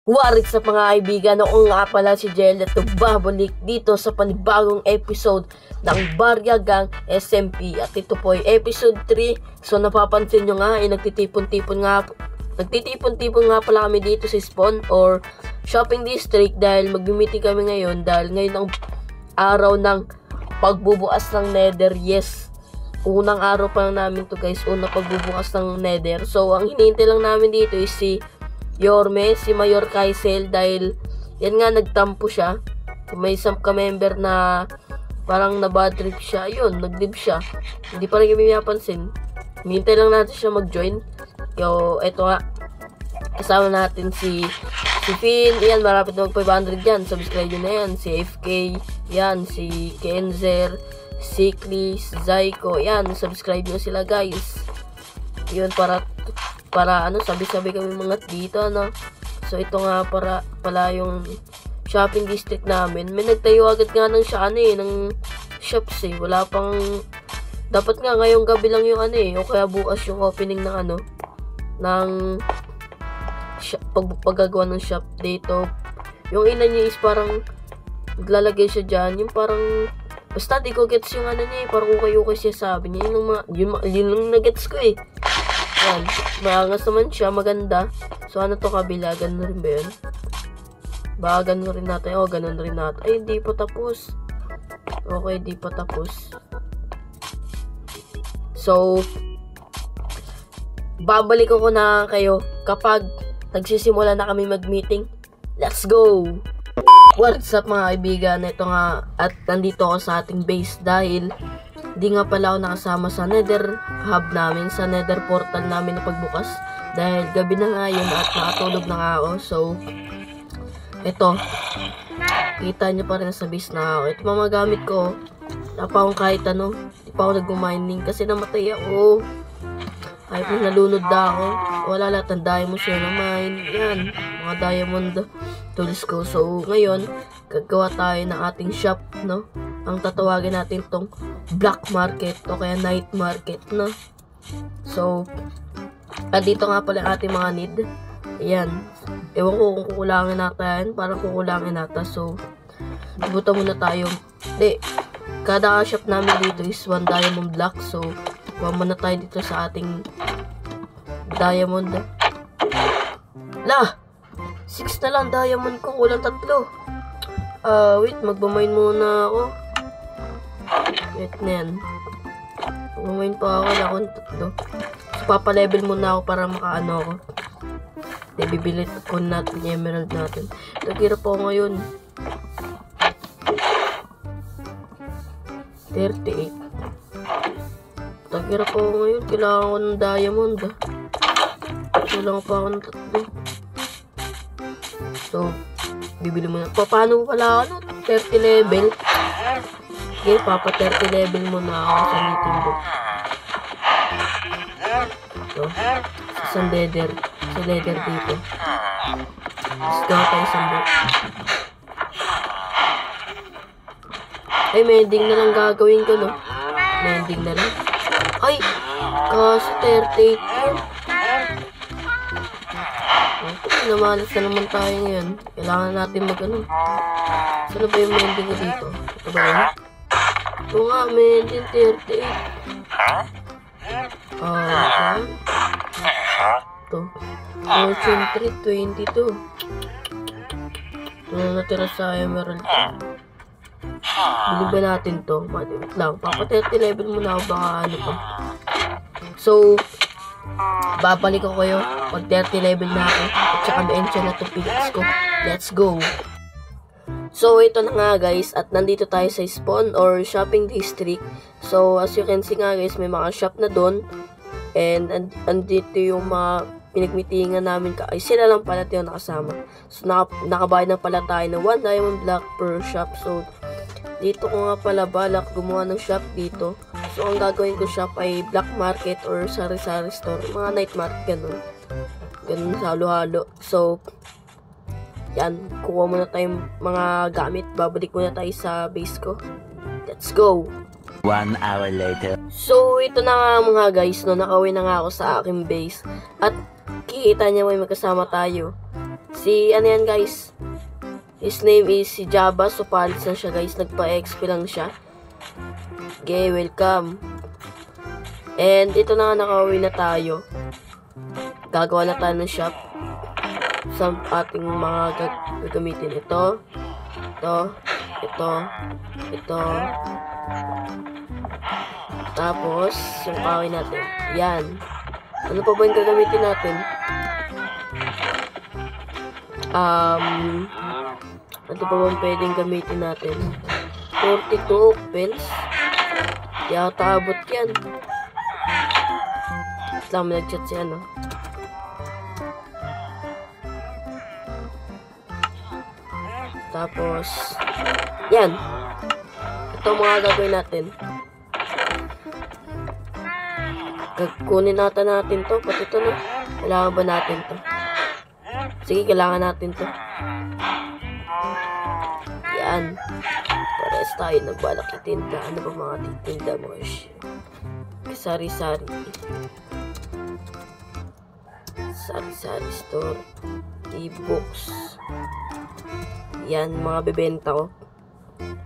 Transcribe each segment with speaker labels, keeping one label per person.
Speaker 1: What's up mga kaibigan? Ako nga pala si Jel at babalik dito sa panibagong episode ng Barya Gang SMP. At ito po ay episode 3. So napapansin nyo nga, nagtitipon-tipon nga pala kami dito sa spawn or shopping district dahil mag-meeting kami ngayon dahil ngayon ang araw ng pagbubukas ng nether. Yes, unang araw pa lang namin to guys, unang pagbubukas ng nether. So ang hinihintay lang namin dito is si Yorme, si Mayor Kaisel, dahil yan nga nagtampo siya. May isang ka-member na parang na-bad trip siya, yun, nag-live siya. Hindi pa rin kami napansin. Hintay lang natin siya mag-join. Yo, eto nga, kasama natin si Finn, yan, marapit na mag-500 yan, subscribe nyo na yan. Si FK, yan, si Kenzer, si Chris, Zyko, yan, subscribe nyo sila guys. Yun, para sabi-sabi kami mga dito, ano. So ito nga pala yung shopping district namin. May nagtayo agad nga ng ng shops eh. Wala pang, dapat nga ngayong gabi lang yung o kaya bukas yung opening ng ng paggagawa ng shop dito. Yung ina niya is parang maglalagay siya dyan, yung parang basta di ko gets yung niya eh, parang ukay-ukay siya sabi niya. Yun yung na-gets ko eh. Yan, maangas naman siya, maganda. So, ano to kabila? Ganun rin ba yun? Baka ganun rin natin. O, ganun rin natin. Ay, di pa tapos. Okay, di pa tapos. So, babalik ako na kayo kapag nagsisimula na kami mag-meeting. Let's go! What's up mga kaibigan? Ito nga, at nandito ako sa ating base dahil di nga pala ako nakasama sa nether hub namin, sa nether portal namin na pagbukas dahil gabi na nga yun at nakatulog na nga ako. So ito, kita nyo pa rin sa base na ako. Ito mga gamit ko, wala pa akong kahit di pa ako nag-mining kasi namatay ako. Kahit nalunod na ako, wala lahat ng diamond siya na mine. Yan, mga diamond tools ko. So ngayon, gagawa tayo ng ating shop, no? Ang tatawagin natin tong black market o kaya night market, no? So, dito nga pala ating mga need. Ayan. Ewan ko kung kukulangin natin. Parang kukulangin natin. So, ibutan muna tayo. Kada shop namin dito is 1 diamond block. So, kuha muna tayo dito sa ating diamond. Lah! 6 na lang diamond ko. Kulang 3. Wait. Magmamine muna ako. Wait na yan. Magmamine pa ako. Wala akong 3. So, papalevel muna ako para makaano ako. Bibili ko natin yung emerald natin. Naghirap ako ngayon. 38. Naghirap ako ngayon. Kailangan ko ng diamond. Kailangan pa ako ng 3. So, bibili muna. Paano pala ako? 30 level. Okay, papa 30 level muna ako sa meeting book. Ito. Isang leather. Sa leather dito. Let's go tayo sa book. Ay, mending na lang gagawin ko, no? Mending na lang. Ay! Kaso 38 yun. Namalas na naman tayo ngayon. Kailangan natin Saan ba yung mending ko dito? Ito ba yun? Ito nga, mending 38. Ito. Fortune 3, 22. Ito na natira sa emerald. Bili ba natin to? Wait lang. Papa 30 level muna ako. Baka pa. So, babalik ako kayo pag 30 level na ako. At saka na-enchant na itong pickaxe ko. Let's go! So, ito na nga guys. At nandito tayo sa spawn or shopping district. So, as you can see nga guys, may mga shop na doon. And andito yung mga pinagmitingan namin. Ay, sila lang pala tayo nakasama. So, nakabayad na pala tayo ng 1 diamond block per shop. So, dito ko nga pala balak gumawa ng shop dito. So, ang gagawin ko shop ay black market or sari-sari store. Mga night market, ganun. Ganun, halo-halo. So, yan. Kuha muna tayong mga gamit. Babalik muna tayo sa base ko. Let's go!
Speaker 2: 1 hour later.
Speaker 1: So, ito na nga mga guys, no, nakauwi na nga ako sa aking base. At, kikita niya may magkasama tayo. Si, ano yan guys? His name is si Jabba. So, palis na siya guys. Nagpa-XP lang siya. Okay, welcome. And, ito na nakauwi na tayo. Gagawa na tayo ng shop. Sa ating mga gagamitin. Ito. Tapos, yung kawin natin. Yan. Ano pa ba yung gagamitin natin? Ano pa ba pwedeng gamitin natin? 42 pence. Yata abot yan. Lang may nag-chat si ano. Tapos, yan. Ito mga gagawin natin. Kunin natin to. Pati ito na. Kailangan ba natin to? Sige, kailangan natin to. Yan. Pares tayo nagbalak itinda. Ano ba mga titinda mo? Sari-sari. Sari-sari store. E-books. Yan, mga bebenta ko.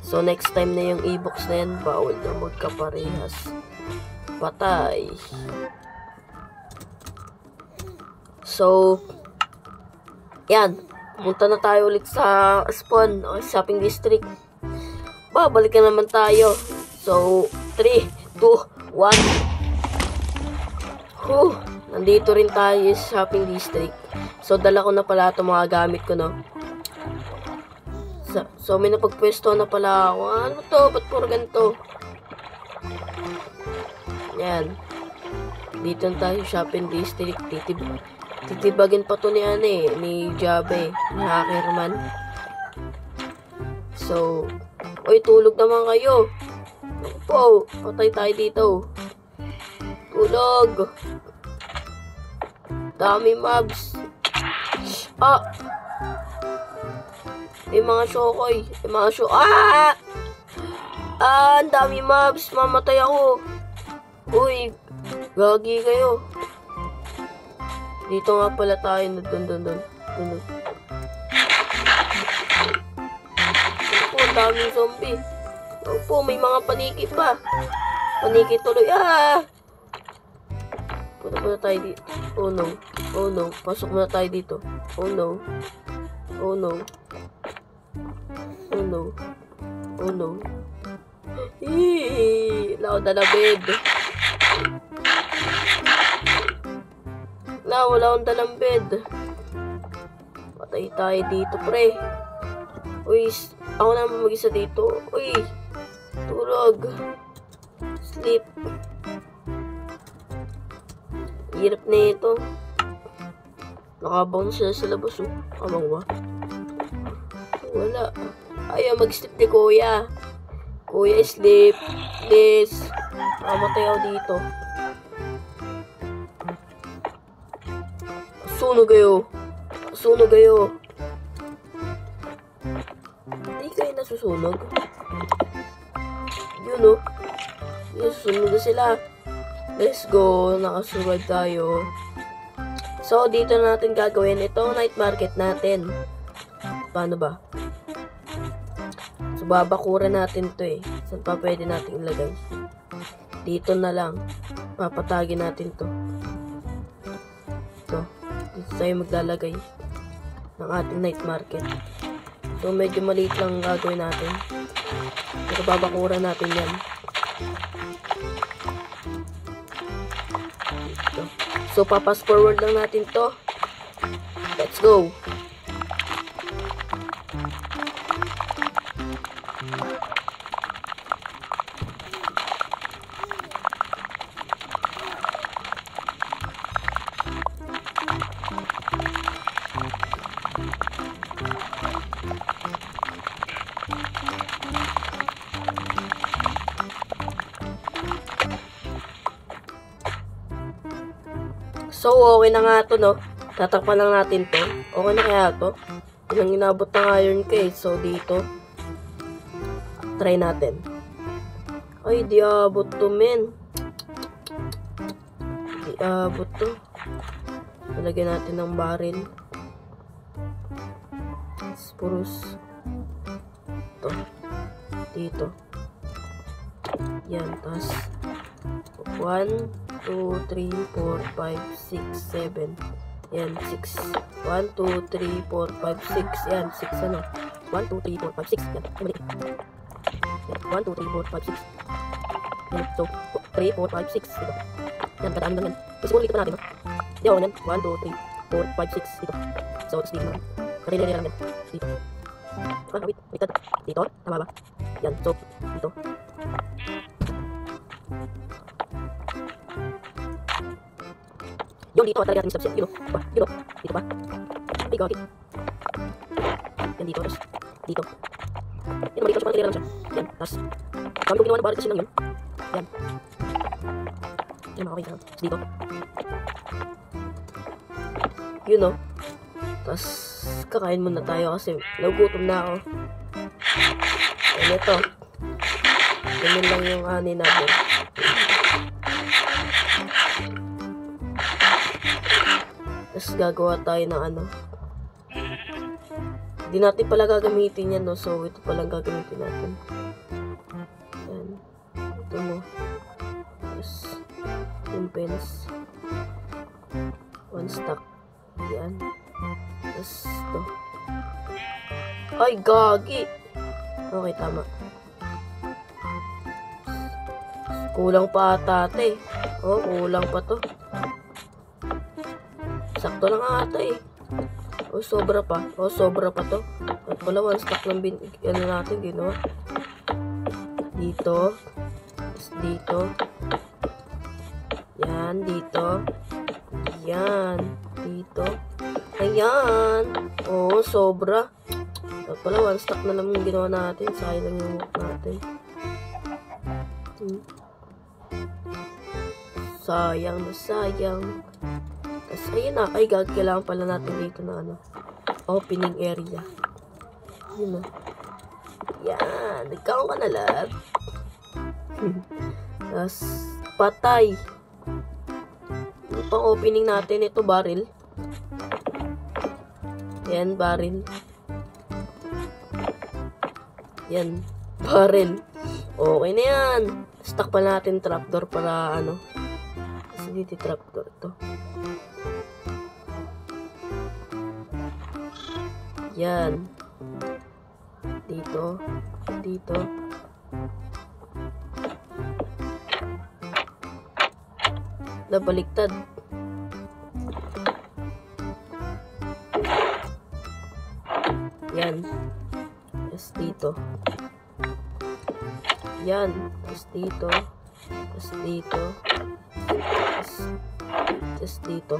Speaker 1: So, next time na yung e-books na yan, bawal na magkaparehas. Patay. So, yan. Punta na tayo ulit sa spawn o shopping district. Babalik na naman tayo. So, 3, 2, 1. Nandito rin tayo sa shopping district. So, dala ko na pala itong mga gamit ko, no? So, may napagpwesto na pala ako. Ano to? Ba't puro ganito? Yan. Dito na tayo shopping district. Titibagin pa to ni ni Jabe, ni Hackerman. So, oy, tulog naman kayo. Po, patay tayo dito. Tulog. Dami mobs. May mga shokoy. Ang dami mobs. Mamatay ako. Uy, gagi kayo. Dito nga pala tayo. Doon. Opo, daming zombie. Opo, may mga paniki pa. Paniki tuloy. Punta tayo dito. Oh no. Pasok muna tayo dito. Oh no. Wala na bed. Wala akong dalang bed. Patay tayo dito, pre. Uy, ako naman mag-isa dito. Uy, tulog. Sleep. Hirap na ito. Nakabang sila sa labas, oh. Abang ba? Wala. Ayaw mag-sleep ni Kuya. Kuya, sleep. Please. Nakamatay ako dito. Sunog kayo. Hindi kayo nasusunog. Yun, oh. Susunog na sila. Let's go. Nakasurvive tayo. So, dito natin gagawin itong night market natin. Paano ba? So, babakuran natin to eh. Saan pa pwede natin ilagay? Dito na lang. Papatagin natin to. Ito. Dito tayo maglalagay ng ating night market. So, medyo maliit lang gagawin natin. Pero babakuran natin yan. Dito. So, papas forward lang natin to. Let's go! So, okay na nga to, no? Tatakpan lang natin to. Okay na kaya to? Ilang inabot ng iron case. So, dito. Try natin. Ay, di abot to, men. Di abot to. Nalagyan natin ng baril. Spruce. Ito. Dito. Yan. Tapos 1, 2, 3, 4, 5, 6, 7. Yan. 6. 1, 2, 3, 4, 5, 6. Yan. 6 ano. 1, 2, 3, 4, 5, 6. Yan. Mali. Yan. 1, 2, 3, 4, 5, 6. Yan. So, 3, 4, 5, 6. Ito. Yan. Kadaan lang yan. Kasi ulit pa natin. Di ako yan. 1, 2, 3, 4, 5, 6. Dito. So, tapos dito naman. Kanina lang yan. Dito. Wait. Dito. Tama ba? Yan. So, dito. Yung dito, talaga natin steps yan. Dito. Dito. Dito pa. Ay, gagawin. Yan dito. Tapos, dito. Yan, mali. Tapos, parang lang siya. Yan. Tapos, kami kung ginawa na barit kasi lang yun. Yan. Yan, makakawin na. Tapos, dito. Yun, no? Tapos, kakain muna tayo kasi nagugutom na ako. Yan, ito. Ganyan lang yung ani natin. Tapos, gagawa tayo ng ano. Hindi natin pala gagamitin yan, no? So, ito palang gagamitin natin. Yan. Ito mo. Tapos, yung pens. 1 stack. Yan. Tapos, ito. Ay, gagi! Okay, tama. Kulang pa ata, ate. Oh, kulang pa to. Sakto lang ata eh. Oh, sobra pa. Oh, sobra pa to. At pala, 1 stack lang ano natin, ginawa. Dito. Tapos dito. Yan, dito. Yan. Dito. Ayan. Oh, sobra. At pala, 1 stack na lang yung ginawa natin. Sayang lang yung work natin. Sayang na sayang. Tapos, ayun na. Ay, kailangan pala natin dito na ano. Opening area. Yun na. Yan. Nagkaroon ka na lang. Tapos, patay. Ito pang opening natin. Ito, barrel. Yan, barrel. Yan. Barrel. Okay na yan. Stack pa natin trapdoor para ano. Kasi dito trapdoor to. Yan. Dito. Dito. Nabaliktad. Yan. Tapos dito. Yan. Tapos dito. Tapos dito. Tapos dito.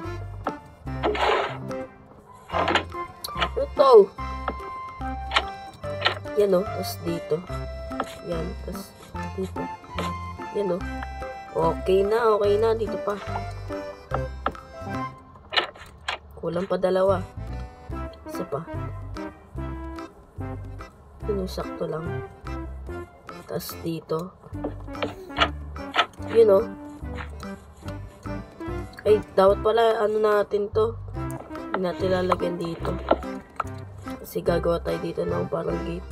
Speaker 1: Ito. Yan o. Tapos dito. Yan. Tapos dito. Yan o. Okay na. Okay na. Dito pa. Kulang pa dalawa. Isa pa. Yun o. Sakto lang. Tapos dito. Yun o. Ay, dapat pala ano natin to. Hindi natin lalagyan dito. Kasi gagawa tayo dito ng parang gate.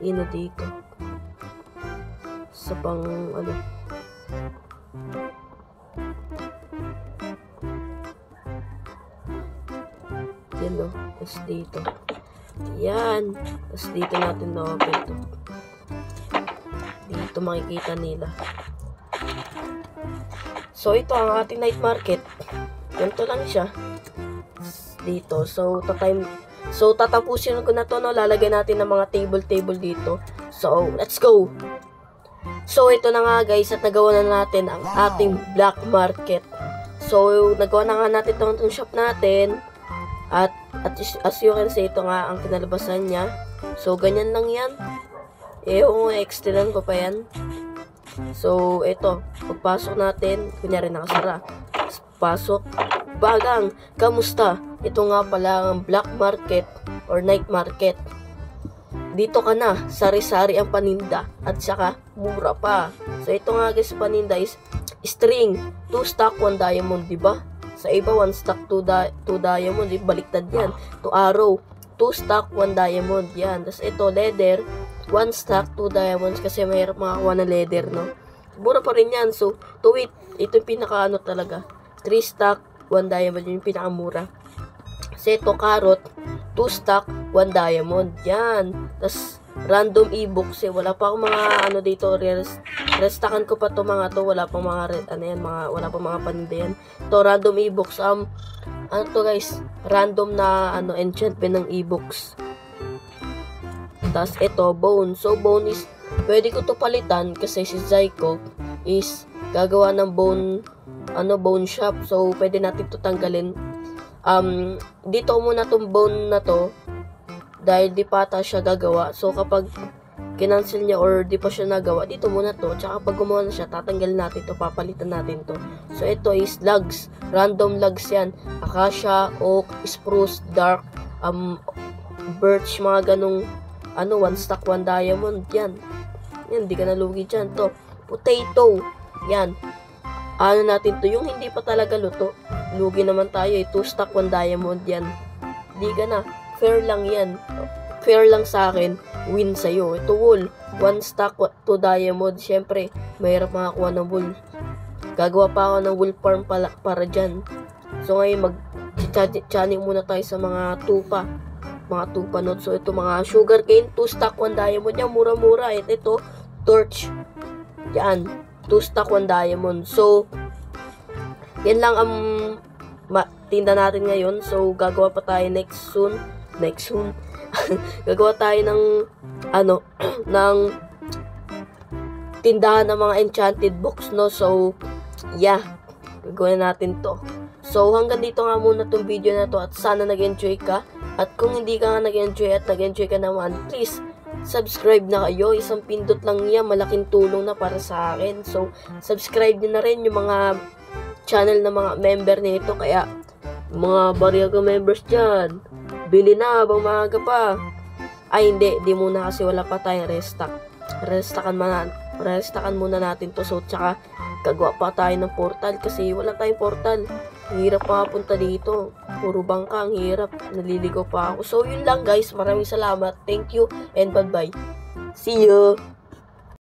Speaker 1: Yun o dito. Sa pang ano. Yan o. Tapos dito. Yan. Tapos dito natin na-open to. Dito makikita nila. So, ito ang ating night market. Ganito lang siya. Dito. So, tatapusin ko na to, no? Lalagyan natin ng mga table dito. So, let's go! So, ito na nga, guys. At nagawa na natin ang ating black market. So, nagawa na nga natin itong shop natin. At as you can see, ito nga ang kinalabasan niya. So, ganyan lang yan. Extend ko pa yan. So, ito. Pagpasok natin, kunyari nakasara. Pasok. Bagang, kamusta? Ito nga pala ang black market or night market. Dito ka na, sari-sari ang paninda. At saka, mura pa. So, ito nga guys, paninda is string. 2 stack, 1 diamond, diba? Sa iba, 1 stack, 2 diamond. Baliktad yan. 2 arrow. 2 stack, 1 diamond. Yan. Tapos ito, leather. 1 stack, 2 diamonds. Kasi mahirap makakuha ng leather, no? Mura pa rin yan. So, to it, ito yung pinaka talaga. 3 stack, 1 diamond. Yung pinakamura. Kasi ito, carrot. 2 stack, 1 diamond. Yan. Tapos, random e-books wala pa akong mga dito, restakan ko pa to mga to, wala pa mga wala pa mga paninda yan. To random e-books, to guys, random na enchantment ng e-books. Tas ito, bone. So bone is pwede ko to palitan kasi si Zyko is gagawa ng bone bone shop. So pwede natin to tanggalin. Dito muna tong bone na to dahil di pa ata siya gagawa. So, kapag kinancel niya or di pa siya nagawa, dito muna to. Tsaka pag gumawa na siya, tatanggalin natin to, papalitan natin to. So, ito is logs. Random logs yan. Acacia, oak, spruce, dark, birch, mga ganong 1 stack, 1 diamond. Yan, di ka nalugi dyan. To, potato. Yan. Natin to, yung hindi pa talaga luto. Lugi naman tayo 2 stack, 1 diamond. Yan. Di ka na. Fair lang yan. Fair lang sa akin. Win sa'yo. Ito wool. 1 stack, 2 diamond. Siyempre, mahirap makakuha ng wool. Gagawa pa ako ng wool farm para dyan. So ngayon, mag-channel muna tayo sa mga tupa. Mga tupa notes. So ito mga sugar cane. 2 stack, 1 diamond. Yan, mura-mura. Ito, torch. Yan. 2 stack, 1 diamond. So, yan lang ang tinda natin ngayon. So, gagawa pa tayo next soon. Gagawa tayo ng ng tindahan ng mga enchanted books, no? So, yeah. Gagawin natin to. So, hanggang dito nga muna tong video na to at sana nag-enjoy ka. At kung hindi ka nga nag-enjoy at nag-enjoy ka naman, please, subscribe na kayo. Isang pindot lang yan. Malaking tulong na para sa akin. So, subscribe nyo na rin yung mga channel na mga member nito. Kaya, mga Baryaga members dyan, bili na habang maaga pa. Ay, hindi muna kasi wala pa tayong restock. Restakan muna natin to. So, tsaka, gagawa pa tayo ng portal kasi wala tayong portal. Hirap makapunta dito. Puro bangka, ang hirap. Naliligaw pa ako. So, yun lang guys. Maraming salamat. Thank you and bye-bye. See you!